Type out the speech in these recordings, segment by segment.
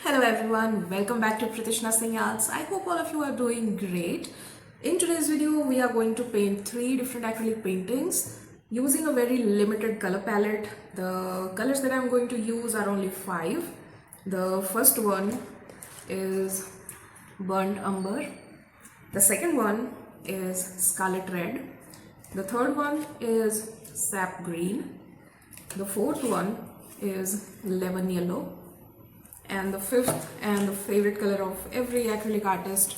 Hello everyone, welcome back to Preetisna Singh Arts. I hope all of you are doing great. In today's video, we are going to paint three different acrylic paintings using a very limited color palette. The colors that I'm going to use are only five. The first one is burnt umber. The second one is scarlet red. The third one is sap green. The fourth one is lemon yellow. And the fifth and the favorite color of every acrylic artist,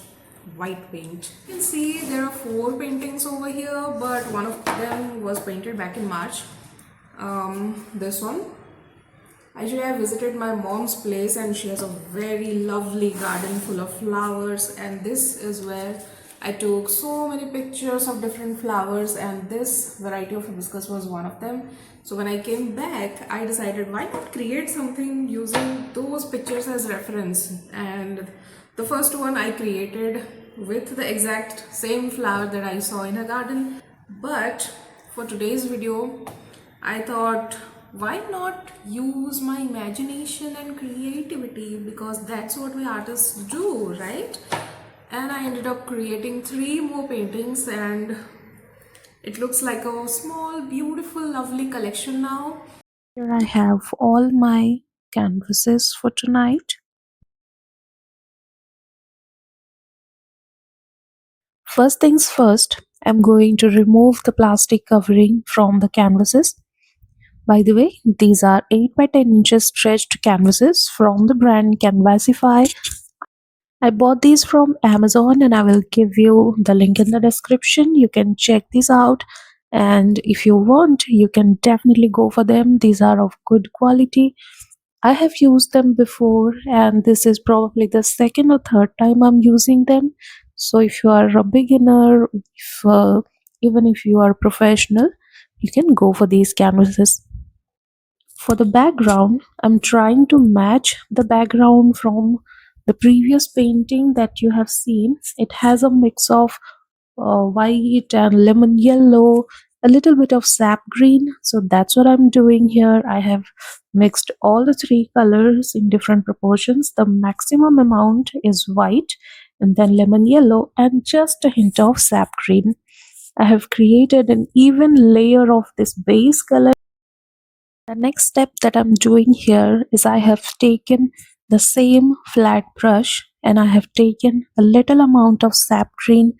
white paint. You can see there are four paintings over here, but one of them was painted back in March. This one, actually I visited my mom's place and she has a very lovely garden full of flowers, and this is where I took so many pictures of different flowers, and this variety of hibiscus was one of them. So when I came back, I decided why not create something using those pictures as reference. And the first one I created with the exact same flower that I saw in a garden. But for today's video, I thought why not use my imagination and creativity, because that's what we artists do, right? And I ended up creating three more paintings, and it looks like a small, beautiful, lovely collection now. Here I have all my canvases for tonight. First things first, I'm going to remove the plastic covering from the canvases. By the way, these are 8 by 10 inches stretched canvases from the brand Canvasify. I bought these from Amazon and I will give you the link in the description. You can check these out, and if you want, you can definitely go for them. These are of good quality. I have used them before, and this is probably the second or third time I'm using them. So if you are a beginner, even if you are a professional, you can go for these canvases. For the background, I'm trying to match the background from the previous painting that you have seen. It has a mix of white and lemon yellow, a little bit of sap green. So that's what I'm doing here. I have mixed all the three colors in different proportions. The maximum amount is white, and then lemon yellow, and just a hint of sap green. I have created an even layer of this base color. The next step that I'm doing here is I have taken the same flat brush and I have taken a little amount of sap green.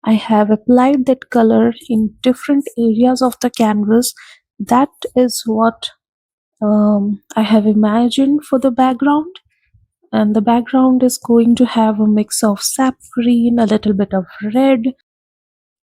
I have applied that color in different areas of the canvas. That is what I have imagined for the background. And the background is going to have a mix of sap green, a little bit of red.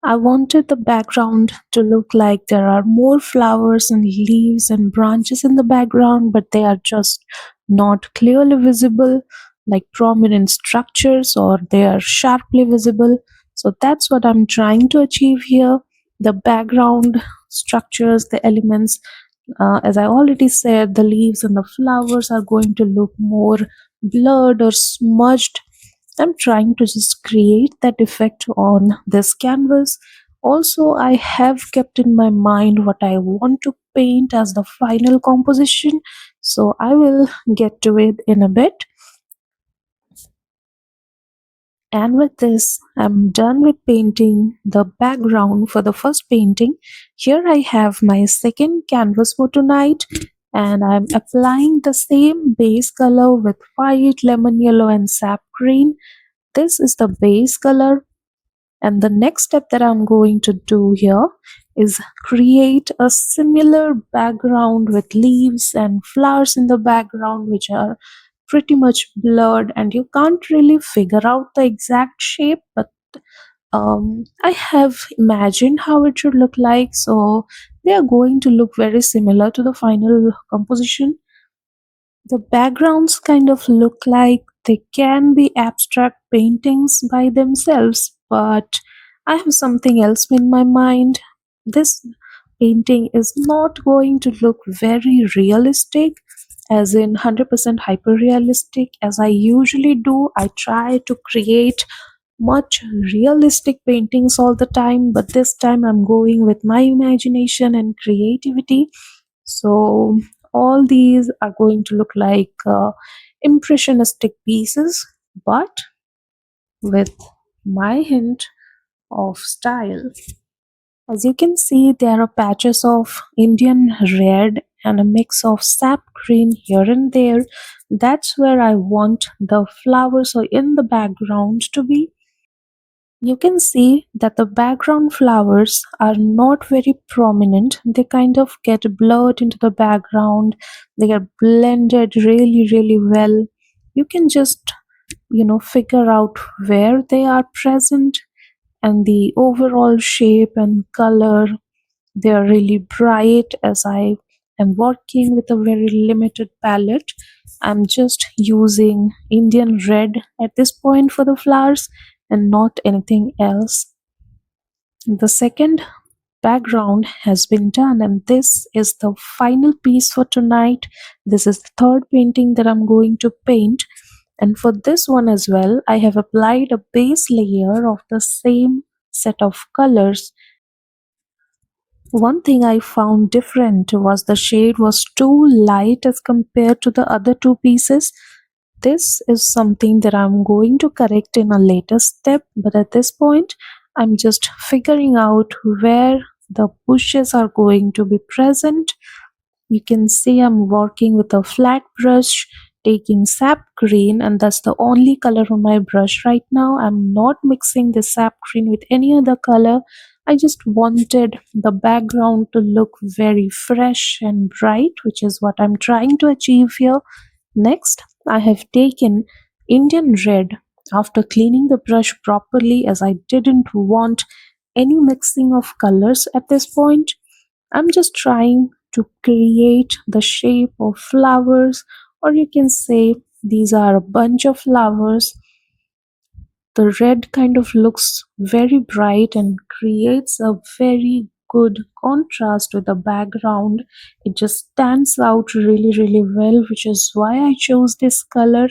I wanted the background to look like there are more flowers and leaves and branches in the background, but they are just not clearly visible, like prominent structures, or they are sharply visible. So that's what I'm trying to achieve here. The background structures, the elements, as I already said, the leaves and the flowers are going to look more blurred or smudged. I'm trying to just create that effect on this canvas. Also, I have kept in my mind what I want to paint as the final composition, so I will get to it in a bit. And with this, I'm done with painting the background for the first painting. Here I have my second canvas for tonight, and I'm applying the same base color with white, lemon yellow, and sap green. This is the base color, and the next step that I'm going to do here is create a similar background with leaves and flowers in the background, which are pretty much blurred and you can't really figure out the exact shape, but I have imagined how it should look like, so they are going to look very similar to the final composition. The backgrounds kind of look like they can be abstract paintings by themselves, but I have something else in my mind. This painting is not going to look very realistic, as in 100% hyper realistic, as I usually do. I try to create much realistic paintings all the time, but this time I'm going with my imagination and creativity. So all these are going to look like impressionistic pieces, but with my hint of style. As you can see, there are patches of Indian red and a mix of sap green here and there. That's where I want the flowers or in the background to be. You can see that the background flowers are not very prominent. They kind of get blurred into the background. They get blended really, really well. You can just, figure out where they are present and the overall shape and color. They are really bright as I am working with a very limited palette. I'm just using Indian red at this point for the flowers and not anything else. The second background has been done, and this is the final piece for tonight. This is the third painting that I'm going to paint, and for this one as well I have applied a base layer of the same set of colors. One thing I found different was the shade was too light as compared to the other two pieces. This is something that I'm going to correct in a later step, but at this point, I'm just figuring out where the bushes are going to be present. You can see I'm working with a flat brush, taking sap green, and that's the only color on my brush right now. I'm not mixing the sap green with any other color. I just wanted the background to look very fresh and bright, which is what I'm trying to achieve here. Next, I have taken Indian red after cleaning the brush properly, as I didn't want any mixing of colors at this point. I'm just trying to create the shape of flowers, or you can say these are a bunch of flowers. The red kind of looks very bright and creates a very good contrast with the background. It just stands out really, really well, which is why I chose this color.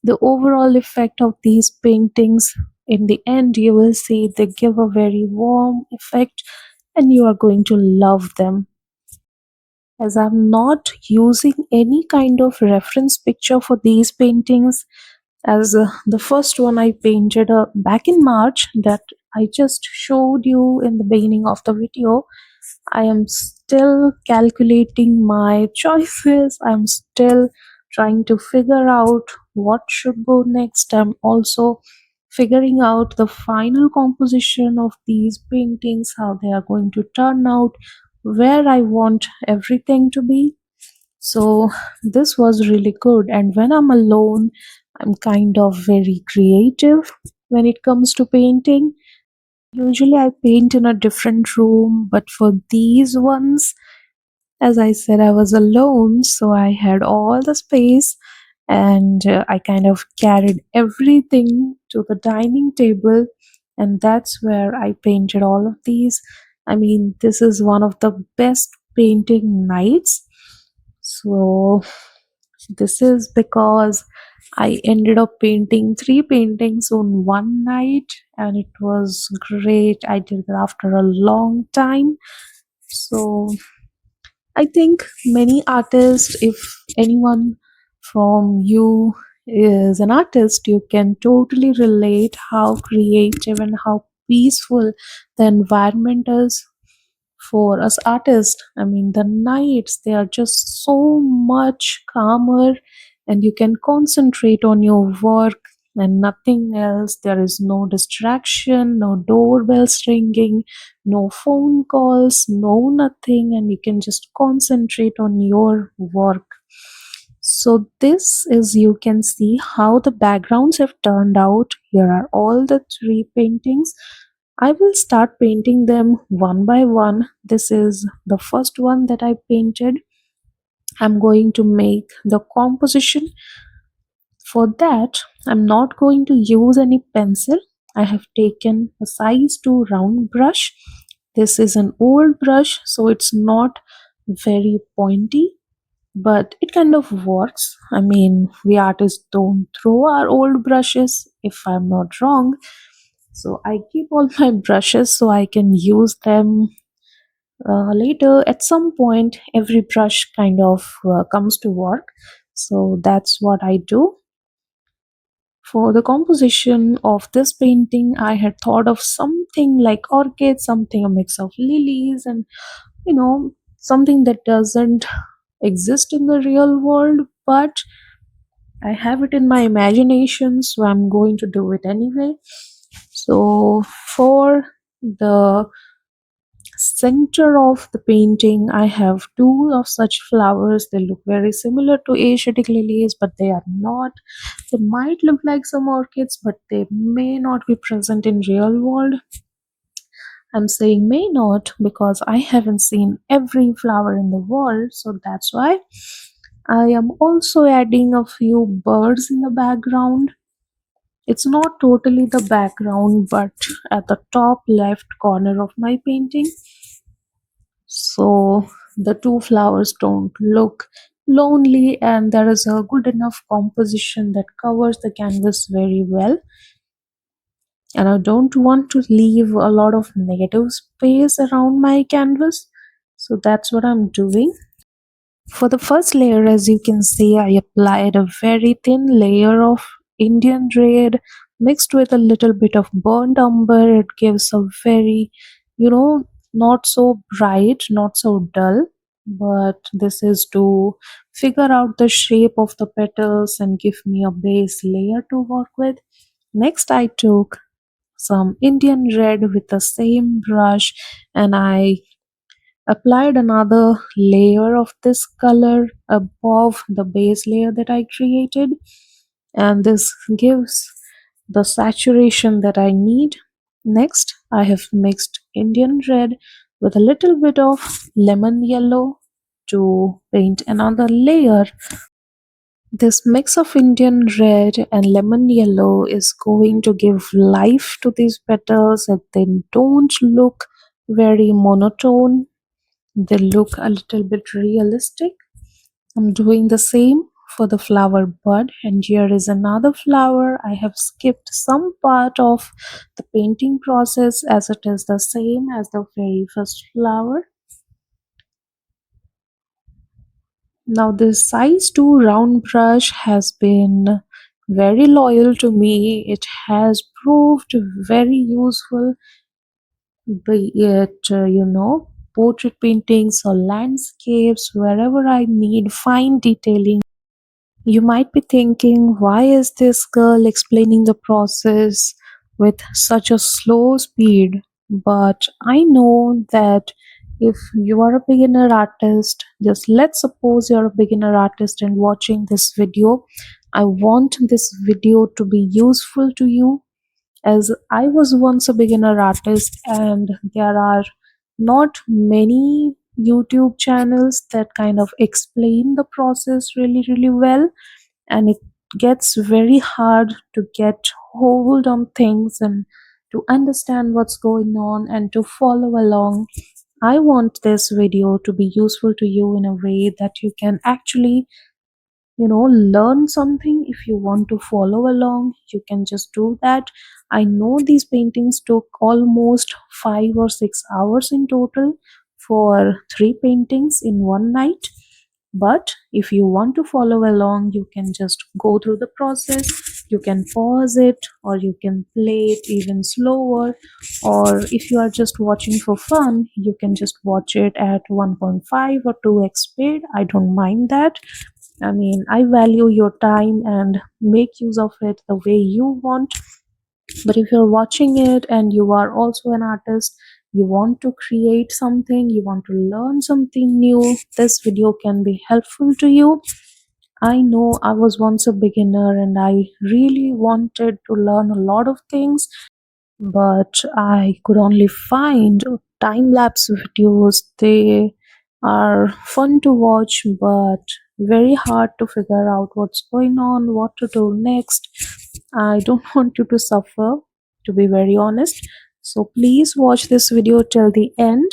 The overall effect of these paintings, in the end, you will see they give a very warm effect and you are going to love them. As I'm not using any kind of reference picture for these paintings, as the first one I painted back in March that I just showed you in the beginning of the video, I am still calculating my choices. I'm still trying to figure out what should go next. I'm also figuring out the final composition of these paintings, how they are going to turn out, where I want everything to be. So this was really good. And when I'm alone, I'm kind of very creative when it comes to painting. Usually I paint in a different room, but for these ones, as I said, I was alone, so I had all the space and I kind of carried everything to the dining table, and that's where I painted all of these. I mean, this is one of the best painting nights. So, this is because I ended up painting three paintings on one night, and it was great. I did it after a long time. So, I think many artists, if anyone from you is an artist, you can totally relate how creative and how peaceful the environment is for us artists. I mean, the nights, they are just so much calmer and you can concentrate on your work and nothing else. There is no distraction, no doorbells ringing, no phone calls, no nothing, and you can just concentrate on your work. So this is, you can see how the backgrounds have turned out. Here are all the three paintings. I will start painting them one by one. This is the first one that I painted. I'm going to make the composition. For that, I'm not going to use any pencil. I have taken a size 2 round brush. This is an old brush, so it's not very pointy, but it kind of works. I mean, we artists don't throw our old brushes, if I'm not wrong. So I keep all my brushes so I can use them later. At some point, every brush kind of comes to work. So that's what I do. For the composition of this painting, I had thought of something like orchids, something a mix of lilies, and something that doesn't exist in the real world, but I have it in my imagination, so I'm going to do it anyway. So, for the center of the painting, I have two of such flowers. They look very similar to Asiatic lilies, but they are not. They might look like some orchids, but they may not be present in real world. I'm saying may not because I haven't seen every flower in the world, so that's why I am also adding a few birds in the background. It's not totally the background, but at the top left corner of my painting, so the two flowers don't look lonely, and there is a good enough composition that covers the canvas very well. And I don't want to leave a lot of negative space around my canvas, so that's what I'm doing. For the first layer, as you can see, I applied a very thin layer of Indian red mixed with a little bit of burnt umber. It gives a very, not so bright, not so dull, but this is to figure out the shape of the petals and give me a base layer to work with. Next, I took some Indian red with the same brush and I applied another layer of this color above the base layer that I created, and this gives the saturation that I need. Next, I have mixed Indian red with a little bit of lemon yellow to paint another layer. This mix of Indian red and lemon yellow is going to give life to these petals and they don't look very monotone. They look a little bit realistic. I'm doing the same for the flower bud, and here is another flower. I have skipped some part of the painting process as it is the same as the very first flower. Now this size 2 round brush has been very loyal to me. It has proved very useful, be it portrait paintings or landscapes, wherever I need fine detailing. You might be thinking, why is this girl explaining the process with such a slow speed? But I know that if you are a beginner artist, just let's suppose you're a beginner artist and watching this video. I want this video to be useful to you, as I was once a beginner artist, and there are not many YouTube channels that kind of explain the process really, really well, and it gets very hard to get hold on things and to understand what's going on and to follow along. I want this video to be useful to you in a way that you can actually learn something. If you want to follow along, you can just do that. I know these paintings took almost 5 or 6 hours in total for 3 paintings in one night, but if you want to follow along, you can just go through the process. You can pause it, or you can play it even slower, or if you are just watching for fun, you can just watch it at 1.5 or 2x speed. I don't mind that. I mean, I value your time and make use of it the way you want. But if you're watching it and you are also an artist, you want to create something, you want to learn something new, this video can be helpful to you. I know I was once a beginner and I really wanted to learn a lot of things, but I could only find time lapse videos. They are fun to watch, but very hard to figure out what's going on, what to do next. I don't want you to suffer, to be very honest. So please watch this video till the end.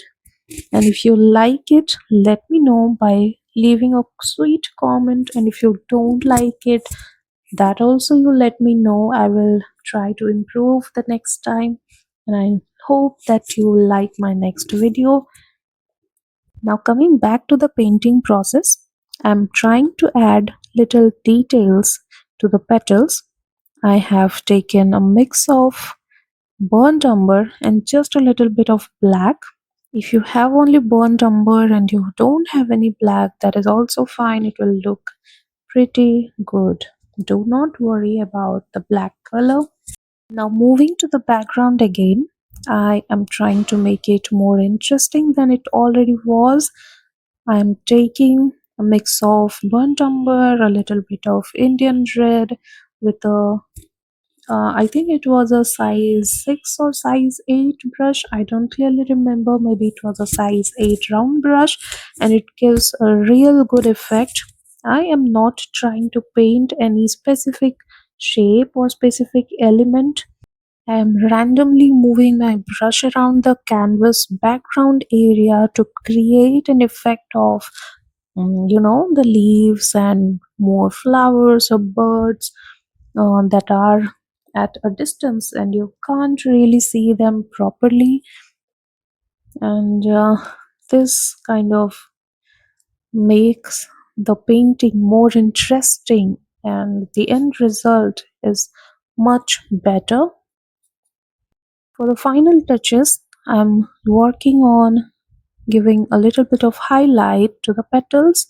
And if you like it, let me know by leaving a sweet comment. And if you don't like it, that also you let me know. I will try to improve the next time, and I hope that you will like my next video. Now coming back to the painting process, I'm trying to add little details to the petals. I have taken a mix of burnt umber and just a little bit of black. If you have only burnt umber and you don't have any black, that is also fine. It will look pretty good. Do not worry about the black color. Now, moving to the background again, I am trying to make it more interesting than it already was. I am taking a mix of burnt umber, a little bit of Indian red with a I think it was a size 6 or size 8 brush. I don't clearly remember. Maybe it was a size 8 round brush, and it gives a real good effect. I am not trying to paint any specific shape or specific element. I am randomly moving my brush around the canvas background area to create an effect of, the leaves and more flowers or birds that are at a distance and you can't really see them properly. And this kind of makes the painting more interesting, and the end result is much better. For the final touches, I'm working on giving a little bit of highlight to the petals,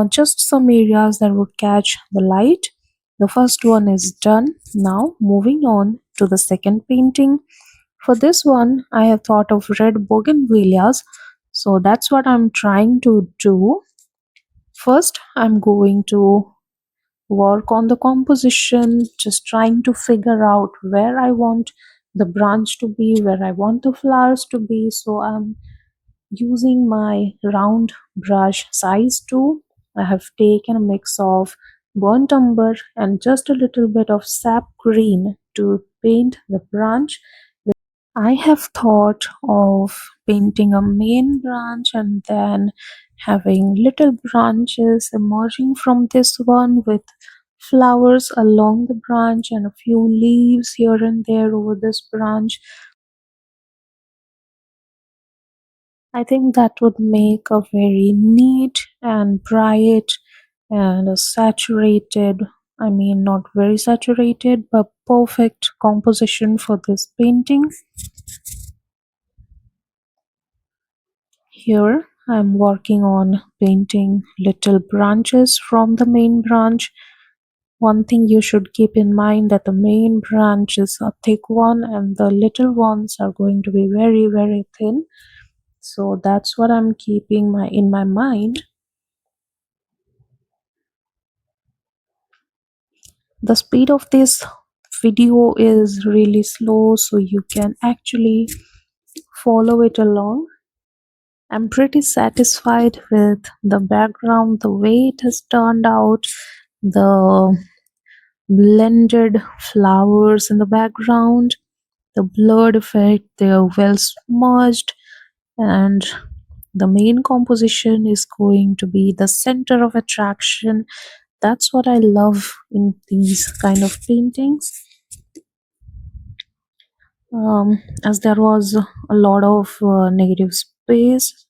just some areas that would catch the light. The first one is done. Now, moving on to the second painting. For this one, I have thought of red bougainvilleas, so that's what I'm trying to do. First, I'm going to work on the composition, just trying to figure out where I want the branch to be, where I want the flowers to be. So I'm using my round brush size 2. I have taken a mix of burnt umber and just a little bit of sap green to paint the branch. I have thought of painting a main branch and then having little branches emerging from this one with flowers along the branch and a few leaves here and there over this branch. I think that would make a very neat and bright and a saturated, I mean, not very saturated, but perfect composition for this painting. Here I'm working on painting little branches from the main branch. One thing you should keep in mind that the main branch is a thick one and the little ones are going to be very, very thin. So that's what I'm keeping in my mind. The speed of this video is really slow, so you can actually follow it along. I'm pretty satisfied with the background, the way it has turned out, the blended flowers in the background, the blurred effect, they are well smudged, and the main composition is going to be the center of attraction. That's what I love in these kind of paintings. As there was a lot of negative space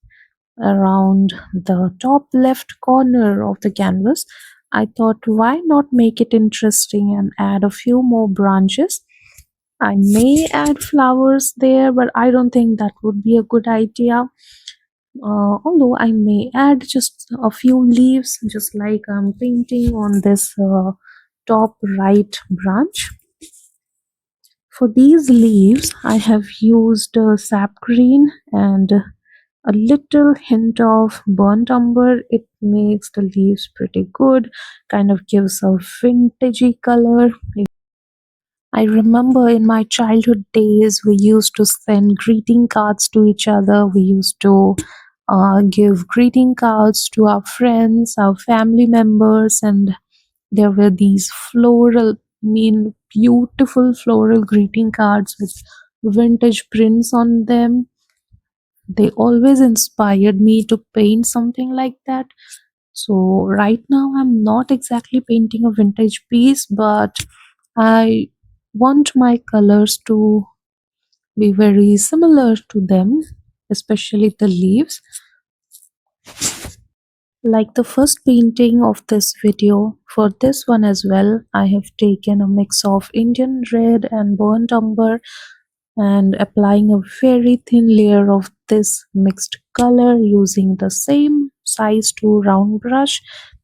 around the top left corner of the canvas, I thought why not make it interesting and add a few more branches. I may add flowers there, but I don't think that would be a good idea. Although I may add just a few leaves, just like I'm painting on this top right branch. For these leaves, I have used sap green and a little hint of burnt umber. It makes the leaves pretty good, kind of gives a vintagey color. I remember in my childhood days, we used to send greeting cards to each other. We used to give greeting cards to our friends, our family members, and there were these beautiful floral greeting cards with vintage prints on them. They always inspired me to paint something like that. So, right now, I'm not exactly painting a vintage piece, but I want my colors to be very similar to them, especially the leaves. Like the first painting of this video, for this one as well, I have taken a mix of Indian red and burnt umber and applying a very thin layer of this mixed color using the same size 2 round brush.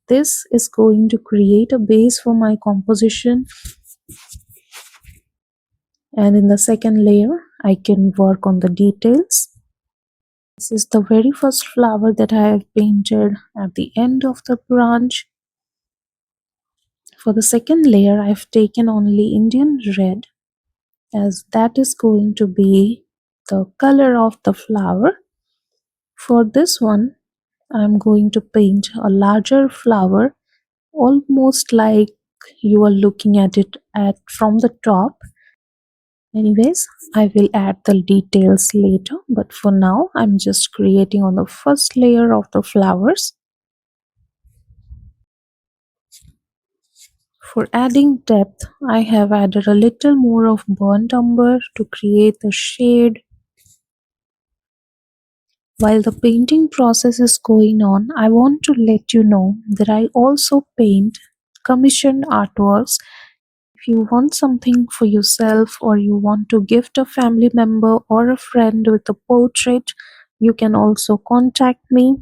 This is going to create a base for my composition, and in the second layer I can work on the details. This is the very first flower that I have painted at the end of the branch. For the second layer I've taken only Indian red, as that is going to be the color of the flower. For this one I'm going to paint a larger flower, almost like you are looking at it at from the top. Anyways, I will add the details later, but for now I'm just creating on the first layer of the flowers. For adding depth, I have added a little more of burnt umber to create the shade. While the painting process is going on, I want to let you know that I also paint commissioned artworks. If you want something for yourself or you want to gift a family member or a friend with a portrait, you can also contact me.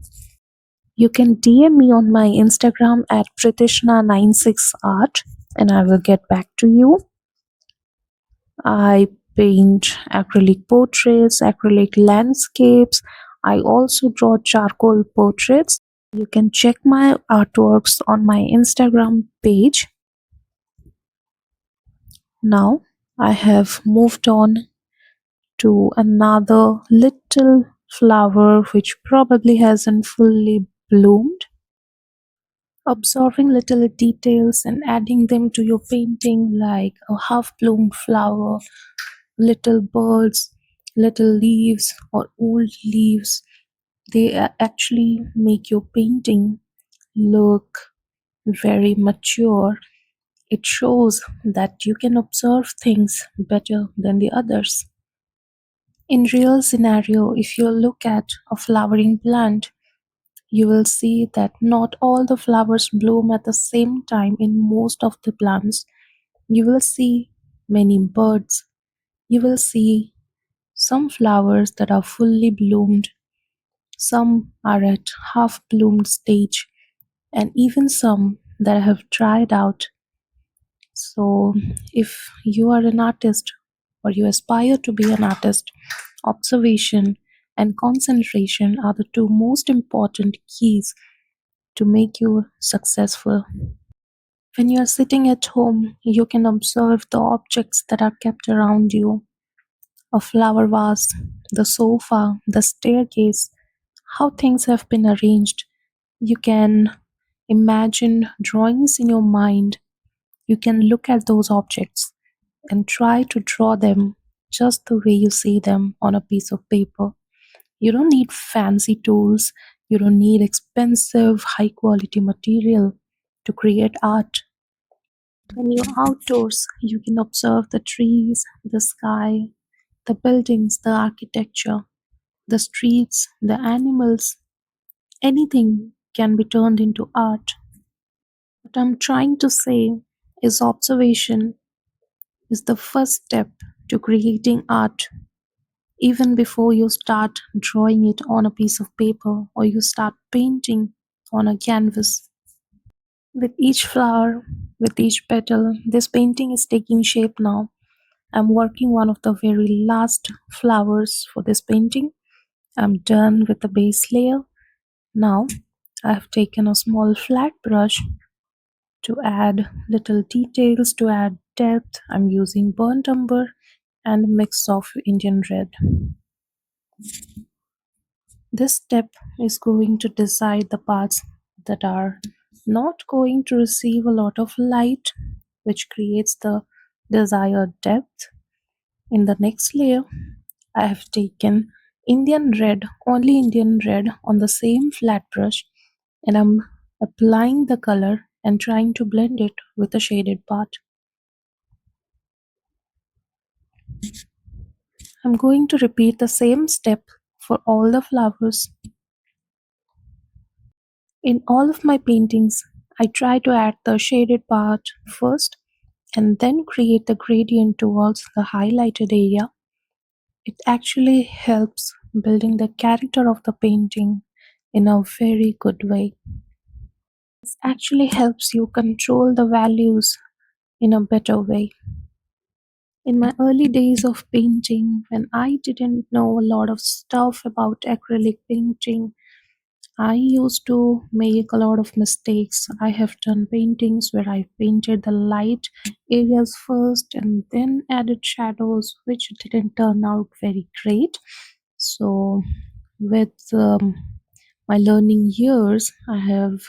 You can DM me on my Instagram at Preetisna96art and I will get back to you. I paint acrylic portraits, acrylic landscapes. I also draw charcoal portraits. You can check my artworks on my Instagram page. Now I have moved on to another little flower which probably hasn't fully bloomed. Observing little details and adding them to your painting, like a half bloomed flower, little birds, little leaves, or old leaves, they actually make your painting look very mature. It shows that you can observe things better than the others. In real scenario, if you look at a flowering plant, you will see that not all the flowers bloom at the same time in most of the plants. You will see many birds. You will see some flowers that are fully bloomed, some are at half bloomed stage, and even some that have dried out. So, if you are an artist or you aspire to be an artist, observation and concentration are the two most important keys to make you successful. When you are sitting at home, you can observe the objects that are kept around you: a flower vase, the sofa, the staircase, how things have been arranged. You can imagine drawings in your mind. You can look at those objects and try to draw them just the way you see them on a piece of paper. You don't need fancy tools, you don't need expensive, high quality material to create art. When you're outdoors, you can observe the trees, the sky, the buildings, the architecture, the streets, the animals. Anything can be turned into art. What I'm trying to say is observation is the first step to creating art, even before you start drawing it on a piece of paper or you start painting on a canvas. With each flower, with each petal, this painting is taking shape now. I'm working one of the very last flowers for this painting. I'm done with the base layer. Now I have taken a small flat brush to add little details, to add depth. I'm using burnt umber and a mix of Indian red. This step is going to decide the parts that are not going to receive a lot of light, which creates the desired depth. In the next layer, I have taken Indian red, only Indian red on the same flat brush, and I'm applying the color and trying to blend it with the shaded part. I'm going to repeat the same step for all the flowers. In all of my paintings, I try to add the shaded part first and then create the gradient towards the highlighted area. It actually helps building the character of the painting in a very good way. This actually helps you control the values in a better way. In my early days of painting, when I didn't know a lot of stuff about acrylic painting, I used to make a lot of mistakes. I have done paintings where I painted the light areas first and then added shadows, which didn't turn out very great. So, with my learning years, I have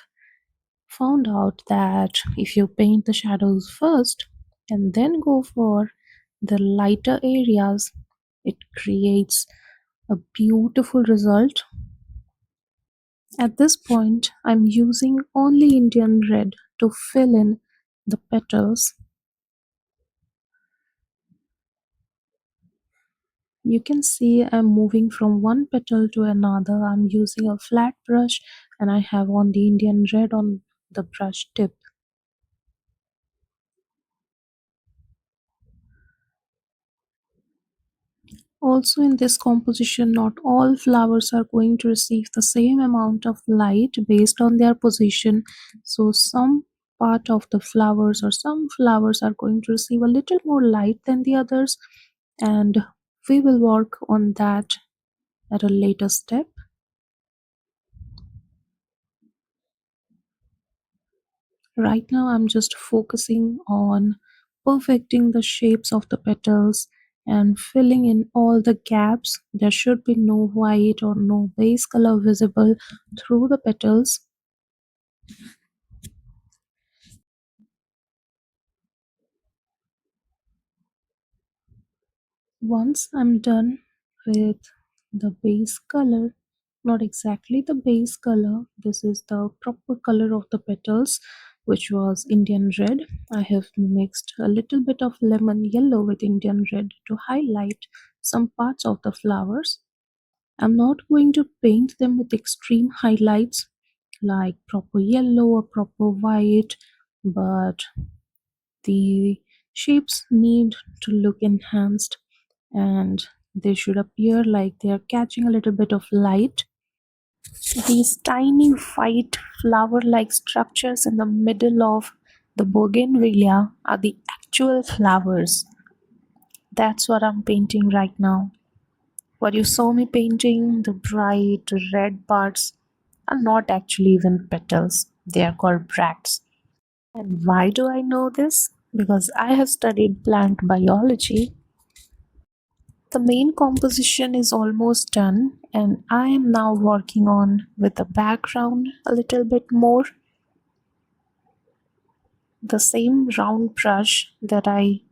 found out that if you paint the shadows first and then go for the lighter areas, it creates a beautiful result. At this point, I'm using only Indian red to fill in the petals. You can see I'm moving from one petal to another. I'm using a flat brush and I have on the Indian red on the brush tip. Also, in this composition, not all flowers are going to receive the same amount of light based on their position. So, some part of the flowers or some flowers are going to receive a little more light than the others, and we will work on that at a later step. Right now, I'm just focusing on perfecting the shapes of the petals and filling in all the gaps. There should be no white or no base color visible through the petals. Once I'm done with the base color, not exactly the base color, this is the proper color of the petals, which was Indian red. I have mixed a little bit of lemon yellow with Indian red to highlight some parts of the flowers. I'm not going to paint them with extreme highlights like proper yellow or proper white, but the shapes need to look enhanced and they should appear like they are catching a little bit of light. These tiny white flower like structures in the middle of the bougainvillea are the actual flowers. That's what I'm painting right now. What you saw me painting, the bright red parts, are not actually even petals, they are called bracts. And why do I know this? Because I have studied plant biology. The main composition is almost done, and I am now working on with the background a little bit more. The same round brush that I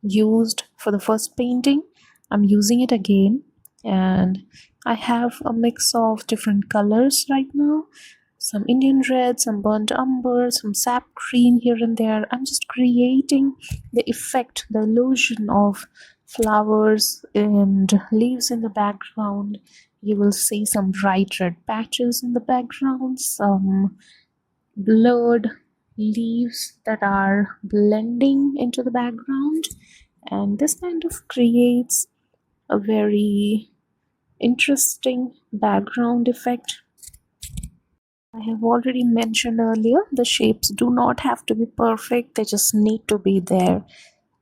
used for the first painting, I'm using it again, and I have a mix of different colors right now, some Indian red, some burnt umber, some sap green here and there. I'm just creating the effect, the illusion of flowers and leaves in the background. You will see some bright red patches in the background, some blurred leaves that are blending into the background, and this kind of creates a very interesting background effect. I have already mentioned earlier, the shapes do not have to be perfect, they just need to be there.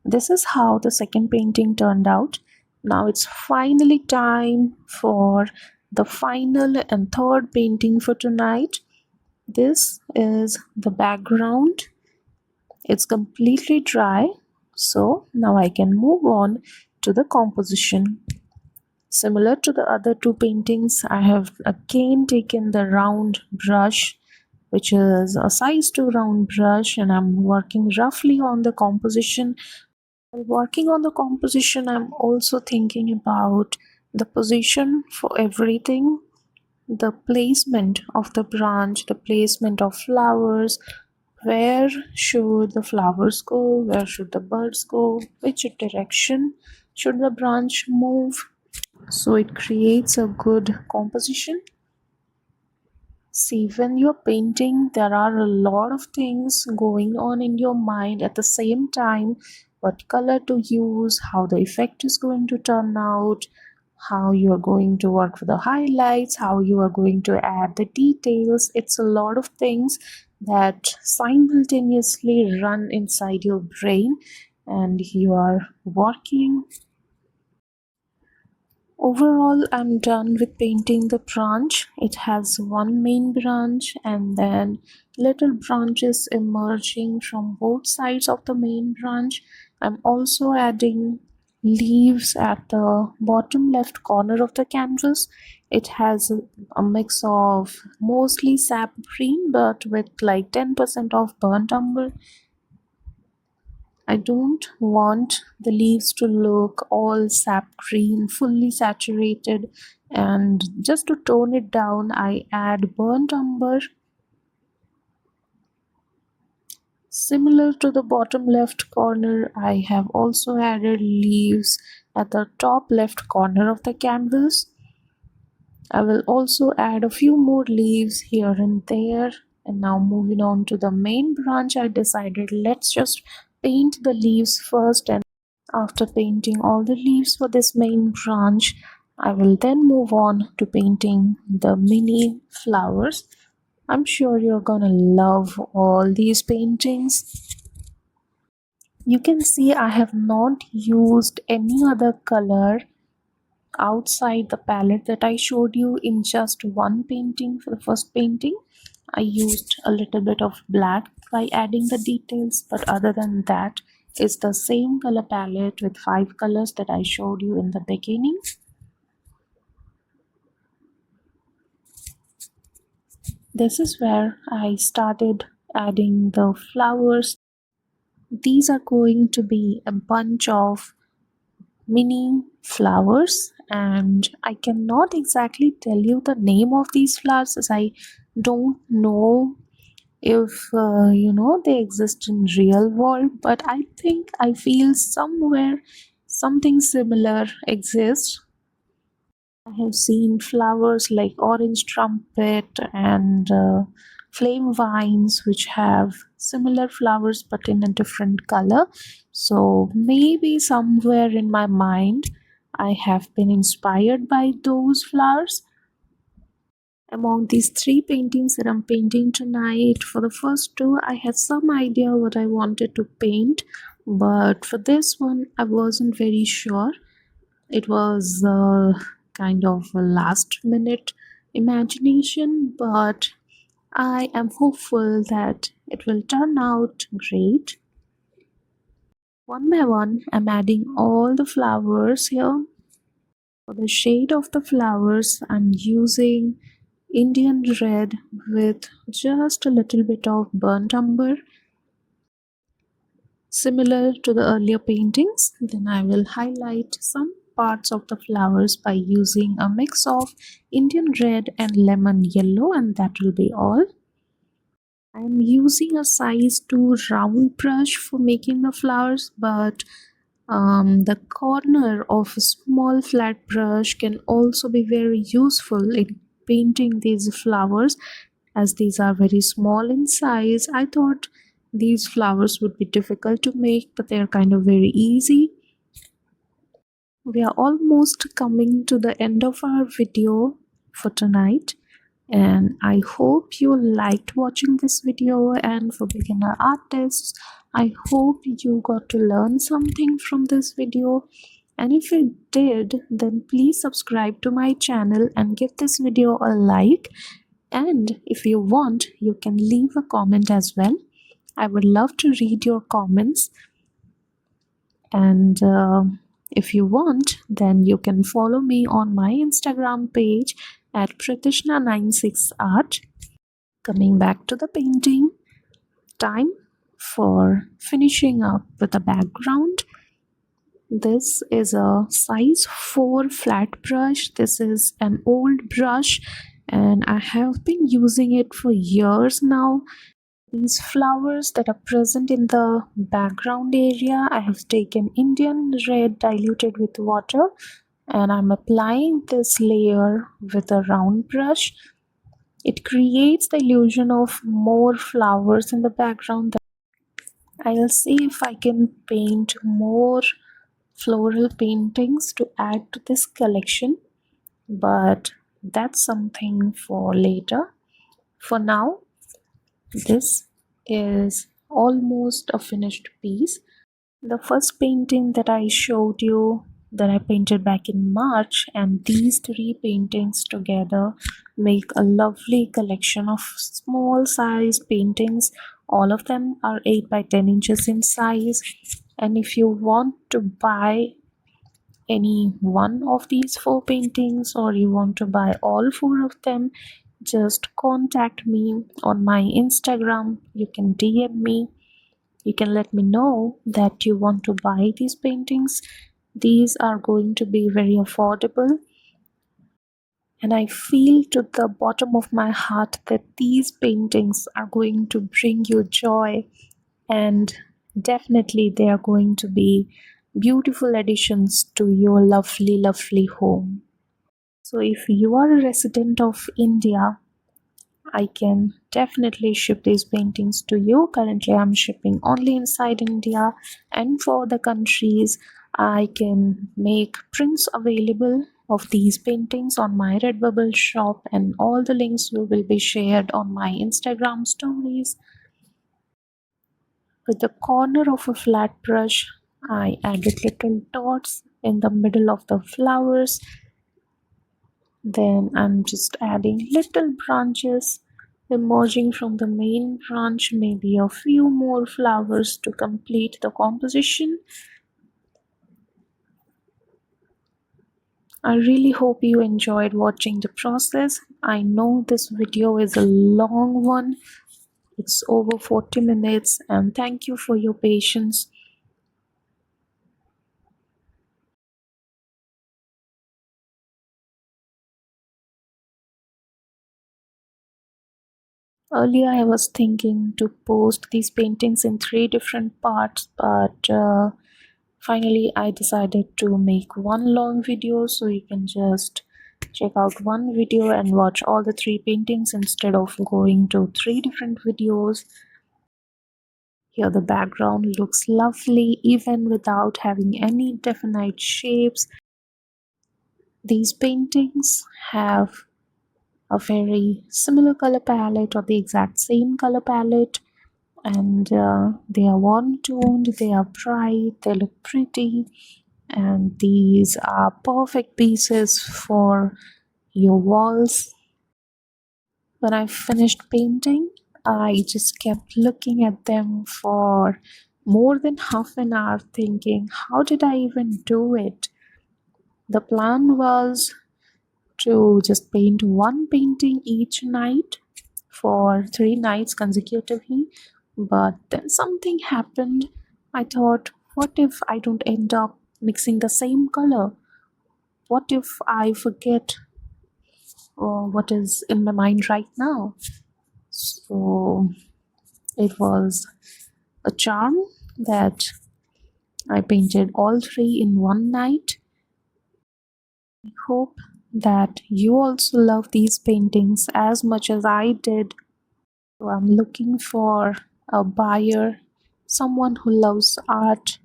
This is how the second painting turned out. Now it's finally time for the final and third painting for tonight. This is the background. It's completely dry, so now I can move on to the composition. Similar to the other two paintings, I have again taken the round brush, which is a size 2 round brush, and I'm working roughly on the composition. While working on the composition, I'm also thinking about the position for everything, the placement of the branch, the placement of flowers. Where should the flowers go? Where should the birds go? Which direction should the branch move? So it creates a good composition. See, when you're painting, there are a lot of things going on in your mind at the same time. What color to use, how the effect is going to turn out, how you are going to work with the highlights, how you are going to add the details. It's a lot of things that simultaneously run inside your brain, and you are working. Overall, I'm done with painting the branch. It has one main branch and then little branches emerging from both sides of the main branch. I'm also adding leaves at the bottom left corner of the canvas. It has a mix of mostly sap green but with like 10% of burnt umber. I don't want the leaves to look all sap green, fully saturated, and just to tone it down, I add burnt umber. Similar to the bottom left corner, I have also added leaves at the top left corner of the canvas. I will also add a few more leaves here and there. And now moving on to the main branch, I decided let's just paint the leaves first, and after painting all the leaves for this main branch, I will then move on to painting the mini flowers. I'm sure you're gonna love all these paintings. You can see I have not used any other color outside the palette that I showed you in just one painting. For the first painting, I used a little bit of black by adding the details, but other than that, it's the same color palette with 5 colors that I showed you in the beginning. This is where I started adding the flowers. These are going to be a bunch of mini flowers, and I cannot exactly tell you the name of these flowers as I don't know if they exist in real world, but I think I feel somewhere something similar exists. I have seen flowers like orange trumpet and flame vines, which have similar flowers but in a different color. So maybe somewhere in my mind, I have been inspired by those flowers. Among these 3 paintings that I'm painting tonight, for the first 2, I had some idea what I wanted to paint, but for this one, I wasn't very sure. It was kind of a last minute imagination, but I am hopeful that it will turn out great. One by one, I'm adding all the flowers here. For the shade of the flowers, I'm using Indian red with just a little bit of burnt umber. Similar to the earlier paintings, then I will highlight some parts of the flowers by using a mix of Indian red and lemon yellow, and that will be all. I am using a size 2 round brush for making the flowers, but the corner of a small flat brush can also be very useful in painting these flowers, as these are very small in size. I thought these flowers would be difficult to make, but they are kind of very easy. We are almost coming to the end of our video for tonight, and I hope you liked watching this video. And for beginner artists, I hope you got to learn something from this video, and if you did, then please subscribe to my channel and give this video a like. And if you want, you can leave a comment as well. I would love to read your comments. And if you want, then you can follow me on my Instagram page at Preetisna96art. Coming back to the painting, time for finishing up with the background. This is a size 4 flat brush. This is an old brush and I have been using it for years now. These flowers that are present in the background area, I have taken Indian red diluted with water and I'm applying this layer with a round brush. It creates the illusion of more flowers in the background. I'll see if I can paint more floral paintings to add to this collection, but that's something for later. For now, this is almost a finished piece. The first painting that I showed you, that I painted back in March, and these three paintings together make a lovely collection of small size paintings. All of them are 8 by 10 inches in size. And if you want to buy any one of these four paintings, or you want to buy all four of them, just contact me on my Instagram. You can DM me. You can let me know that you want to buy these paintings. These are going to be very affordable, and I feel to the bottom of my heart that these paintings are going to bring you joy, and definitely they are going to be beautiful additions to your lovely, lovely home. So, if you are a resident of India, I can definitely ship these paintings to you. Currently, I'm shipping only inside India, and for the countries, I can make prints available of these paintings on my Redbubble shop, and all the links will be shared on my Instagram stories. With the corner of a flat brush, I added little dots in the middle of the flowers. Then I'm just adding little branches emerging from the main branch, maybe a few more flowers to complete the composition. I really hope you enjoyed watching the process. I know this video is a long one, it's over 40 minutes, and thank you for your patience. Earlier, I was thinking to post these paintings in three different parts, but finally, I decided to make one long video, so you can just check out one video and watch all the three paintings instead of going to three different videos. Here, the background looks lovely even without having any definite shapes. These paintings have a very similar color palette, or the exact same color palette, and they are warm toned, they are bright, they look pretty, and these are perfect pieces for your walls. When I finished painting, I just kept looking at them for more than half an hour, thinking, how did I even do it? The plan was to just paint one painting each night for 3 nights consecutively, but then something happened. I thought, what if I don't end up mixing the same color? What if I forget what is in my mind right now? So it was a charm that I painted all three in one night. I hope that you also love these paintings as much as I did. So I'm looking for a buyer, someone who loves art,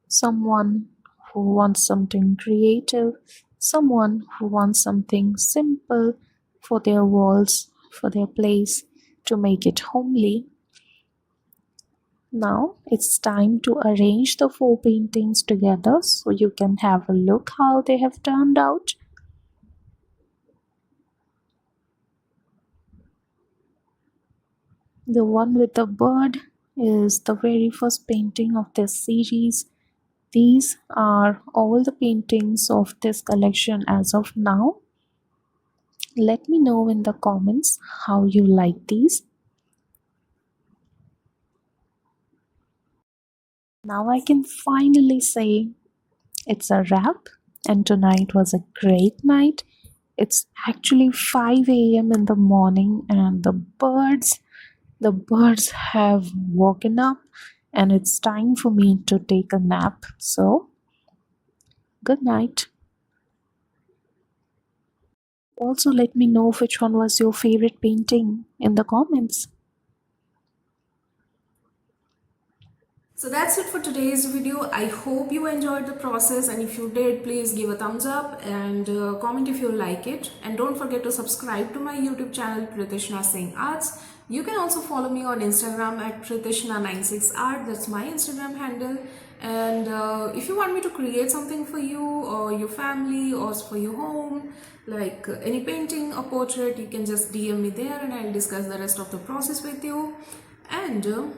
someone who wants something creative, someone who wants something simple for their walls, for their place, to make it homely. Now it's time to arrange the four paintings together so you can have a look how they have turned out. The one with the bird is the very first painting of this series. These are all the paintings of this collection as of now. Let me know in the comments how you like these. Now I can finally say it's a wrap, and tonight was a great night. It's actually 5 a.m. in the morning, and the birds have woken up, and it's time for me to take a nap. So, good night. Also, let me know which one was your favorite painting in the comments. So that's it for today's video. I hope you enjoyed the process, and if you did, please give a thumbs up and comment if you like it. And don't forget to subscribe to my YouTube channel Preetisna Singh Arts. You can also follow me on Instagram at Preetisna96art. That's my Instagram handle. And if you want me to create something for you or your family or for your home, like any painting or portrait, you can just DM me there and I'll discuss the rest of the process with you. And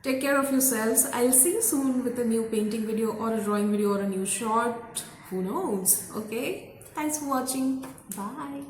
take care of yourselves. I'll see you soon with a new painting video or a drawing video or a new short. Who knows? Okay. Thanks for watching. Bye.